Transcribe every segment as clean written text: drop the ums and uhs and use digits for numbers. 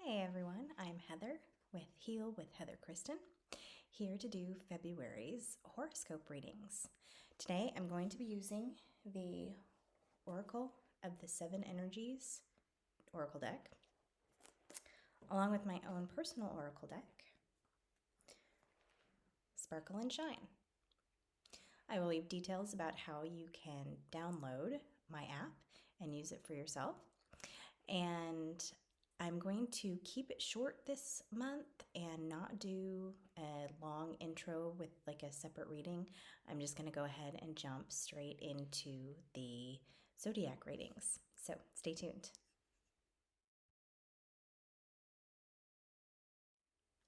Hey everyone, I'm Heather with Heal with Heather Kristen, here to do February's horoscope readings. Today I'm going to be using the Oracle of the Seven Energies Oracle deck, along with my own personal Oracle deck, Sparkle and Shine. I will leave details about how you can download my app and use it for yourself. And I'm going to keep it short this month and not do a long intro with like a separate reading. I'm just going to go ahead and jump straight into the zodiac readings. So stay tuned.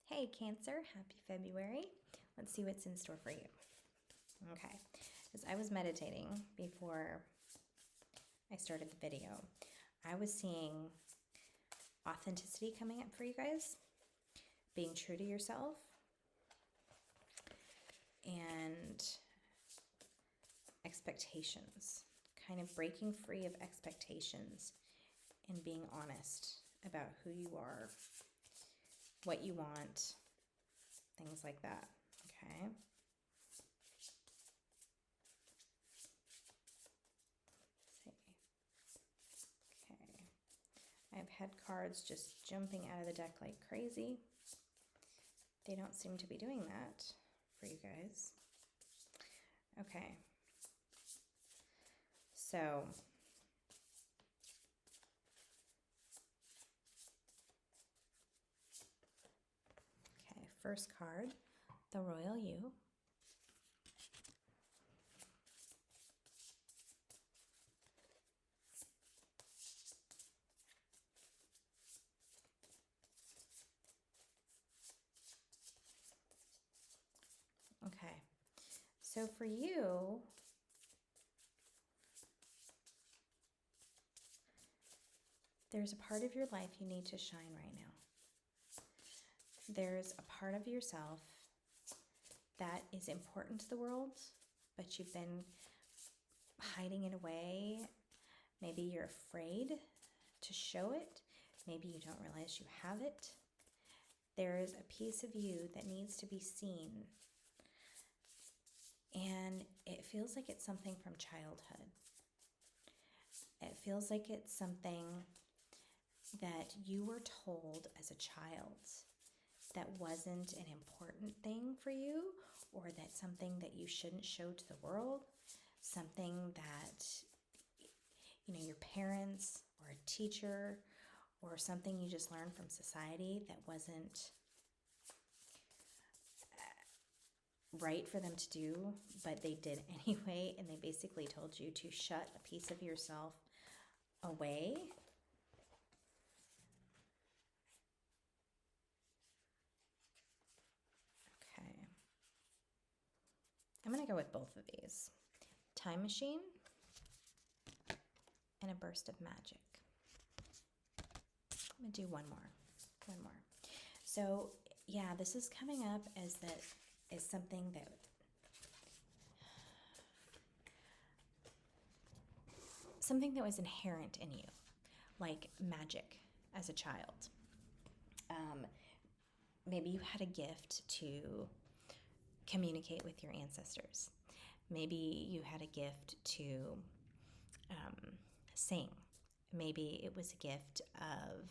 Hey Cancer, happy February. Let's see what's in store for you. Okay, as I was meditating before I started the video, I was seeing authenticity coming up for you guys, being true to yourself, and expectations, kind of breaking free of expectations and being honest about who you are, what you want, things like that, okay? I've had cards just jumping out of the deck like crazy. They don't seem to be doing that for you guys. Okay. So, okay, first card, the Royal You. Okay, so for you, there's a part of your life you need to shine right now. There's a part of yourself that is important to the world, but you've been hiding it away. Maybe you're afraid to show it. Maybe you don't realize you have it. There's a piece of you that needs to be seen. And it feels like it's something from childhood. It feels like it's something that you were told as a child that wasn't an important thing for you, or that something that you shouldn't show to the world, something that, you know, your parents or a teacher or something you just learned from society that wasn't right for them to do, but they did anyway, and they basically told you to shut a piece of yourself away. Okay. I'm going to go with both of these. Time Machine and a Burst of Magic. I'm going to do one more. So, yeah, this is coming up as that is something that was inherent in you, like magic as a child. Maybe you had a gift to communicate with your ancestors. Maybe you had a gift to sing. Maybe it was a gift of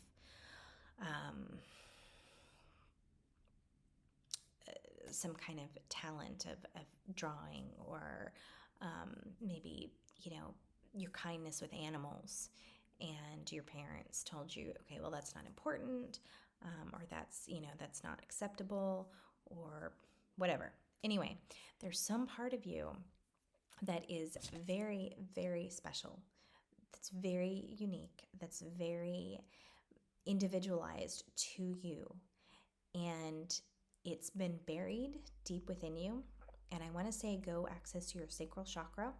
some kind of talent of drawing, or maybe, you know, your kindness with animals, and your parents told you, okay, well, that's not important, or that's, you know, that's not acceptable, or whatever. Anyway, there's some part of you that is very, very special, that's very unique, that's very individualized to you, and it's been buried deep within you. And I want to say go access your sacral chakra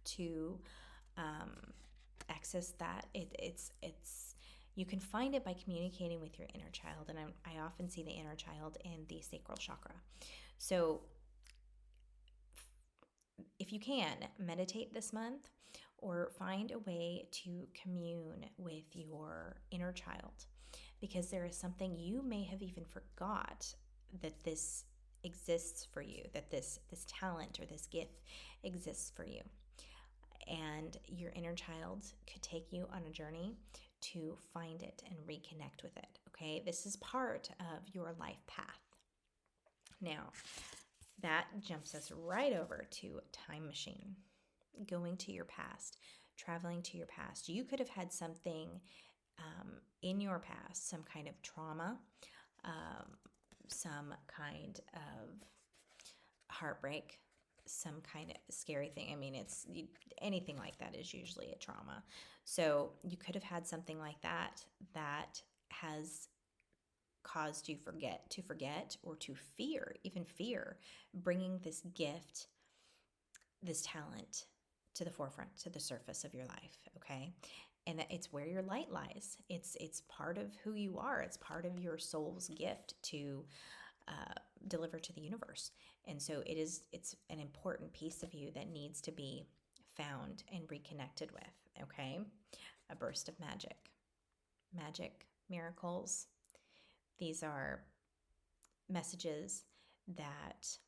to access that. It's you can find it by communicating with your inner child, and I often see the inner child in the sacral chakra. So if you can, meditate this month, or find a way to commune with your inner child, because there is something you may have even forgot that this exists for you, that this talent or this gift exists for you. And your inner child could take you on a journey to find it and reconnect with it. Okay, this is part of your life path. Now, that jumps us right over to time machine, going to your past, traveling to your past. You could have had something in your past, some kind of trauma, um, some kind of heartbreak, some kind of scary thing. I mean, anything like that is usually a trauma. So you could have had something like that that has caused you to forget or to fear, even fear, bringing this gift, this talent to the forefront, to the surface of your life. Okay. And that it's where your light lies. It's part of who you are. It's part of your soul's gift to deliver to the universe. And so it's an important piece of you that needs to be found and reconnected with. Okay. A burst of magic, miracles. These are messages that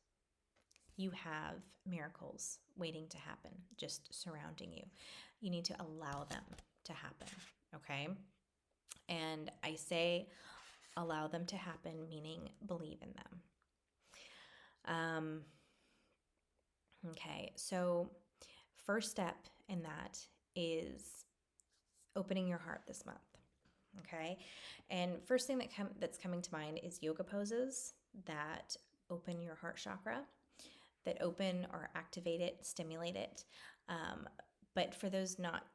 you have miracles waiting to happen, just surrounding you. You need to allow them to happen. Okay. And I say allow them to happen, meaning believe in them. Okay, so first step in that is opening your heart this month. Okay, and first thing that's coming to mind is yoga poses that open your heart chakra, that open or activate it, stimulate it. But for those not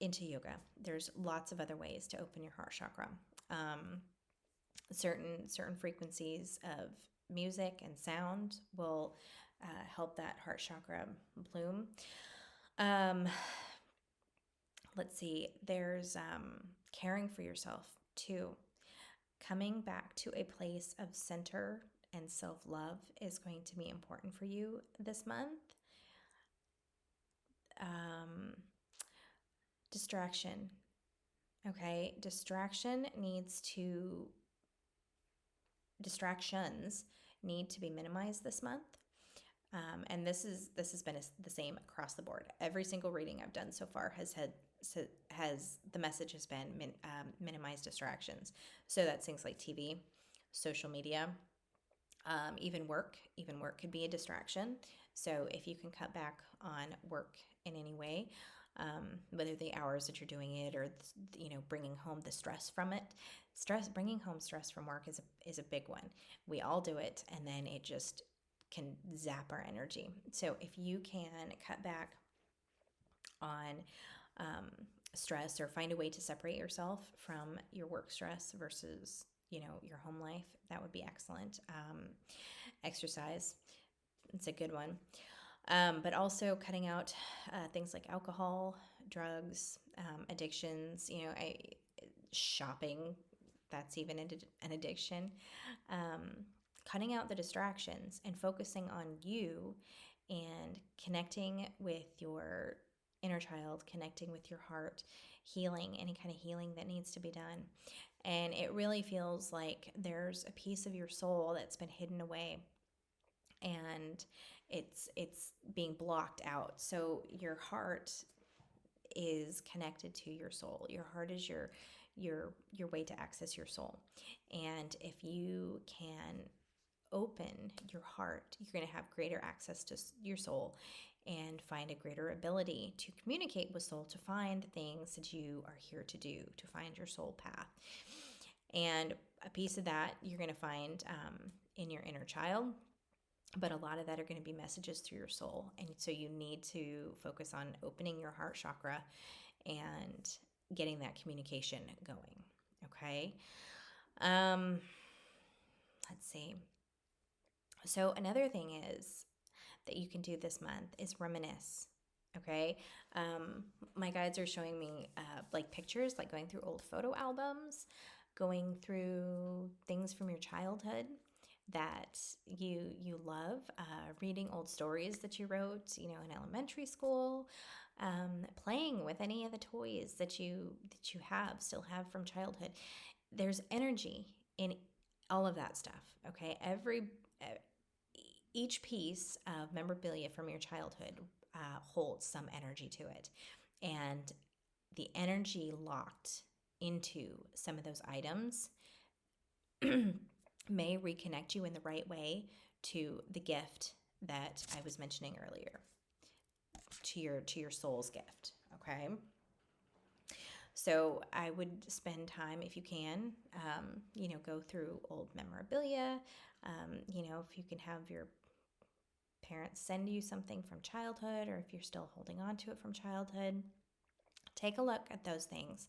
into yoga, there's lots of other ways to open your heart chakra. Certain frequencies of music and sound will help that heart chakra bloom. Let's see, there's caring for yourself too. Coming back to a place of center and self-love is going to be important for you this month. Distraction. Okay, distractions need to be minimized this month. And this has been the same across the board. Every single reading I've done so far has the message has been minimize distractions. So that's things like TV, social media, even work. Even work could be a distraction. So if you can cut back on work in any way, whether the hours that you're doing it or bringing home the stress from it, bringing home stress from work is a big one. We all do it, and then it just can zap our energy. So if you can cut back on stress or find a way to separate yourself from your work stress versus your home life, that would be excellent. Exercise, it's a good one. But also cutting out things like alcohol, drugs, addictions, shopping, that's even an addiction. Cutting out the distractions and focusing on you and connecting with your inner child, connecting with your heart, healing, any kind of healing that needs to be done. And it really feels like there's a piece of your soul that's been hidden away and it's being blocked out. So your heart is connected to your soul. Your heart is your way to access your soul. And if you can open your heart, you're going to have greater access to your soul and find a greater ability to communicate with soul, to find the things that you are here to do, to find your soul path. And a piece of that you're going to find in your inner child, but a lot of that are going to be messages through your soul. And so you need to focus on opening your heart chakra and getting that communication going. Okay. Let's see. So another thing is that you can do this month is reminisce. Okay. My guides are showing me like pictures, like going through old photo albums, going through things from your childhood that you love, reading old stories that you wrote, in elementary school, playing with any of the toys that you still have from childhood. There's energy in all of that stuff. Okay, each piece of memorabilia from your childhood holds some energy to it, and the energy locked into some of those items may reconnect you in the right way to the gift that I was mentioning earlier, to your soul's gift. Okay, so I would spend time, if you can, go through old memorabilia. If you can have your parents send you something from childhood, or if you're still holding on to it from childhood, take a look at those things.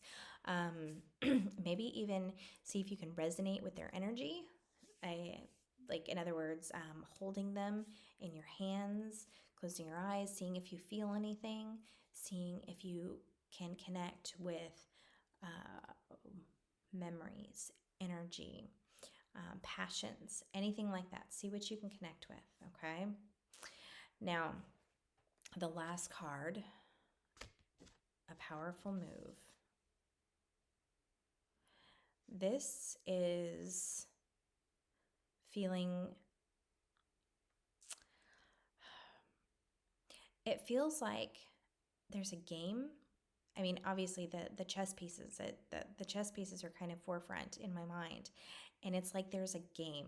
Maybe even see if you can resonate with their energy. In other words, holding them in your hands, closing your eyes, seeing if you feel anything, seeing if you can connect with memories, energy, passions, anything like that. See what you can connect with, okay? Now, the last card, a powerful move. This is feeling, it feels like there's a game. I mean, obviously the chess pieces, the chess pieces are kind of forefront in my mind. And it's like there's a game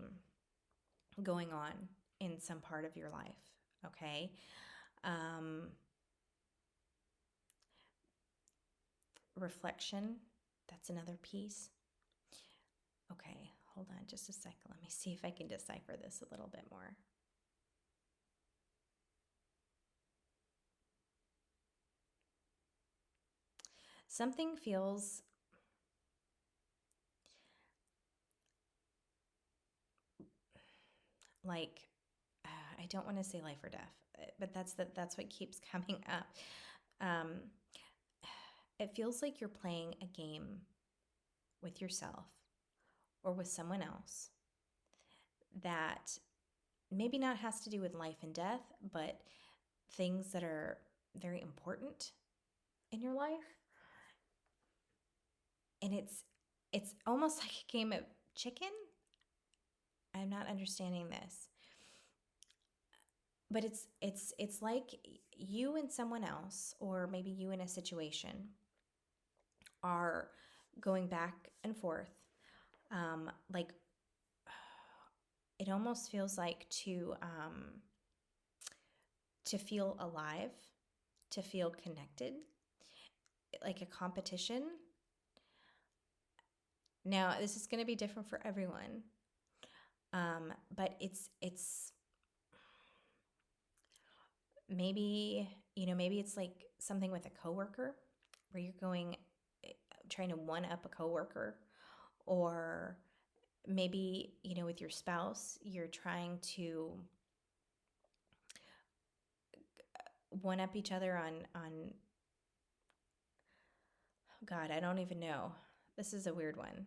going on in some part of your life, okay? Reflection, that's another piece. Okay, hold on just a second. Let me see if I can decipher this a little bit more. Something feels like I don't want to say life or death, but that's what keeps coming up. Um, it feels like you're playing a game with yourself or with someone else that maybe not has to do with life and death, but things that are very important in your life. And it's almost like a game of chicken. I'm not understanding this. But it's like you and someone else, or maybe you in a situation, are going back and forth. Like it almost feels like to feel alive, to feel connected, like a competition. Now, this is going to be different for everyone, but it's maybe it's like something with a coworker where you're trying to one up a coworker, or maybe with your spouse you're trying to one up each other on God, I don't even know. This is a weird one.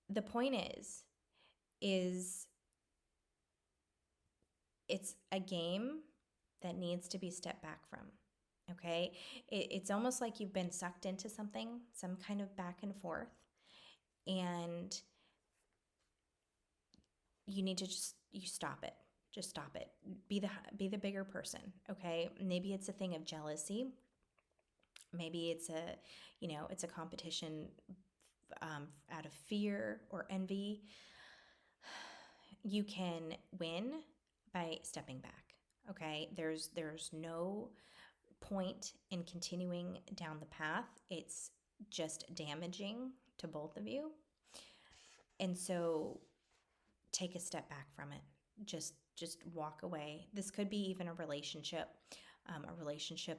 The point is it's a game that needs to be stepped back from. Okay, it's almost like you've been sucked into something, some kind of back and forth, and you need to you stop it. Just stop it. Be the bigger person. Okay, maybe it's a thing of jealousy. Maybe it's a competition out of fear or envy. You can win by stepping back. Okay, there's no point in continuing down the path. It's just damaging to both of you. And so take a step back from it. Just walk away. This could be even a relationship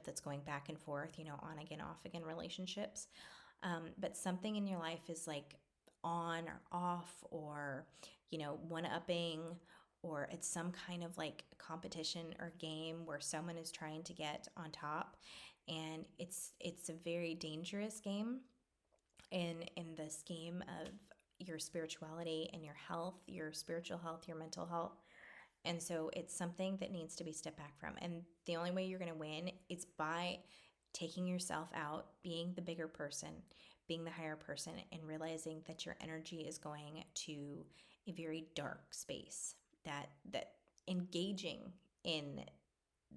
that's going back and forth, on again, off again relationships. But something in your life is like on or off, or, one upping, or it's some kind of like competition or game where someone is trying to get on top. And it's a very dangerous game in the scheme of your spirituality and your health, your spiritual health, your mental health. And so it's something that needs to be stepped back from. And the only way you're going to win is by taking yourself out, being the bigger person, being the higher person and realizing that your energy is going to a very dark space, that engaging in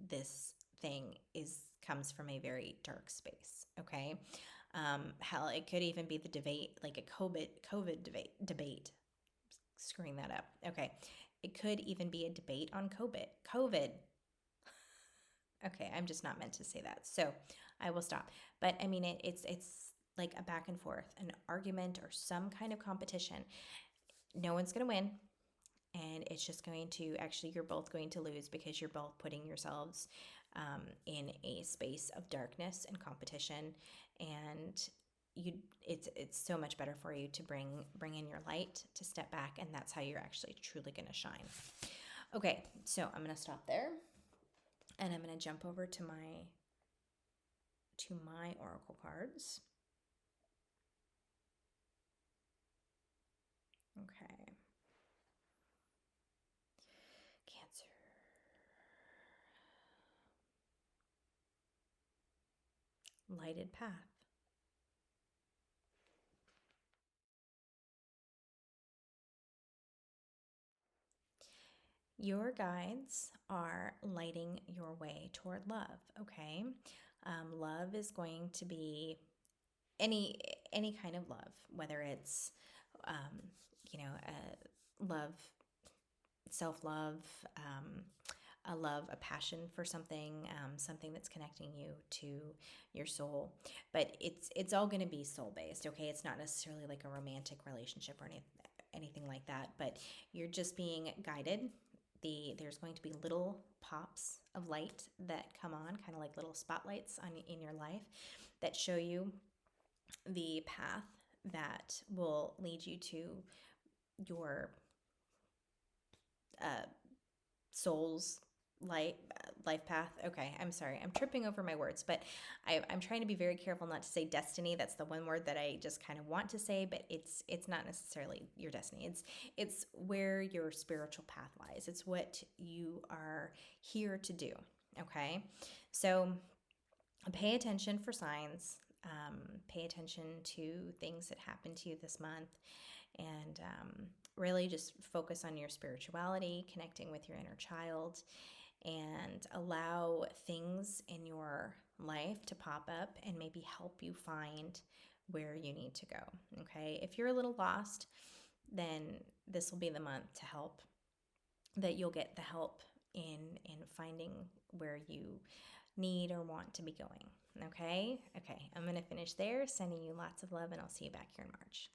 this thing is comes from a very dark space. Okay. Hell, it could even be the debate, like a COVID debate. Screwing that up. Okay. It could even be a debate on COVID. Okay, I'm just not meant to say that. So I will stop. But I mean, it's like a back and forth, an argument or some kind of competition. No one's going to win. And it's just going to actually, you're both going to lose because you're both putting yourselves in a space of darkness and competition. And it's so much better for you to bring in your light, to step back, and that's how you're actually truly going to shine. Okay, so I'm going to stop there. And I'm going to jump over to my oracle cards. Okay. Cancer. Lighted path. Your guides are lighting your way toward love. Okay. Love is going to be any kind of love, whether it's um, love, self-love, a love, a passion for something, something that's connecting you to your soul. But it's all going to be soul based. Okay, it's not necessarily like a romantic relationship or anything like that. But you're just being guided. There's going to be little pops of light that come on, kind of like little spotlights in your life, that show you the path that will lead you to your uh, soul's life path. Okay, I'm sorry, I'm tripping over my words, but I'm trying to be very careful not to say destiny. That's the one word that I just kind of want to say, but it's not necessarily your destiny. It's where your spiritual path lies. It's what you are here to do. Okay, so pay attention for signs. Pay attention to things that happen to you this month, and really just focus on your spirituality, connecting with your inner child, and allow things in your life to pop up and maybe help you find where you need to go. Okay, if you're a little lost, then this will be the month to help, that you'll get the help in finding where you need or want to be going. Okay, I'm going to finish there, sending you lots of love, and I'll see you back here in March.